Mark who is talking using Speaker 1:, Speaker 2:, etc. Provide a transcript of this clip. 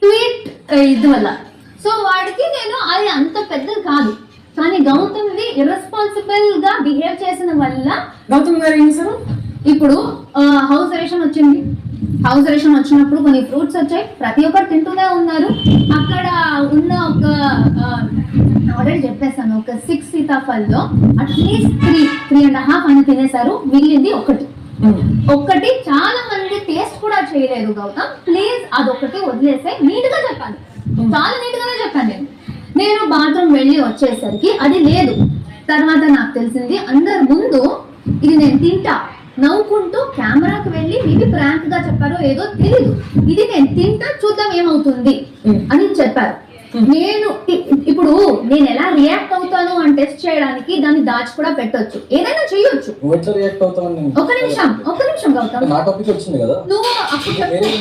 Speaker 1: Tweet ఇది వల్ల. So వాడికి నేను అది అంత పెద్దది కాదు, కానీ గౌతమ్ది ఇర్రెస్పాన్సిబుల్ గా బిహేవ్ చేసిన వల్ల
Speaker 2: గౌతమ్ గారు ఏం చేశారు?
Speaker 1: ఇప్పుడు హౌస్ రేషన్ వచ్చింది. హౌస్ రేషన్ వచ్చినప్పుడు కొన్ని ఫ్రూట్స్ వచ్చాయి, ప్రతి ఒక్కరు తింటూనే ఉన్నారు. అక్కడ ఉన్న ఒక ఆల్రెడీ చెప్పేసాను, ఒక 6 సీతాఫల్లో అట్లీస్ట్ 3.5 అని తినేశారు. మిగిలింది ఒక్కటి చాలా మంది టేస్ట్ కూడా చేయలేదు. గౌతమ్ ప్లీజ్ అదొకటి వదిలేస్తే నీట్ గా చెప్పాను, చాలా నీట్ గానే చెప్పాను. నేను బాత్రూమ్ వెళ్ళి వచ్చేసరికి అది లేదు. తర్వాత నాకు తెలిసింది అందరి ముందు ఇది నేను తింటా నవ్వుకుంటూ కెమెరాకి వెళ్ళి మీకు ప్రాంక్ గా చెప్పారో ఏదో తెలియదు, ఇది నేను తింటా చూద్దాం ఏమవుతుంది అని చెప్పారు. నేను ఇప్పుడు నేను ఎలా రియాక్ట్ అవుతాను అని టెస్ట్ చేయడానికి దాన్ని దాచి కూడా పెట్టొచ్చు, ఏదైనా చెయ్యొచ్చు.
Speaker 3: రియాక్ట్ అవుతాను.
Speaker 1: ఒక నిమిషం గౌతమ్,
Speaker 3: నా టాపిక్ వచ్చింది కదా
Speaker 1: నువ్వు అప్పుడు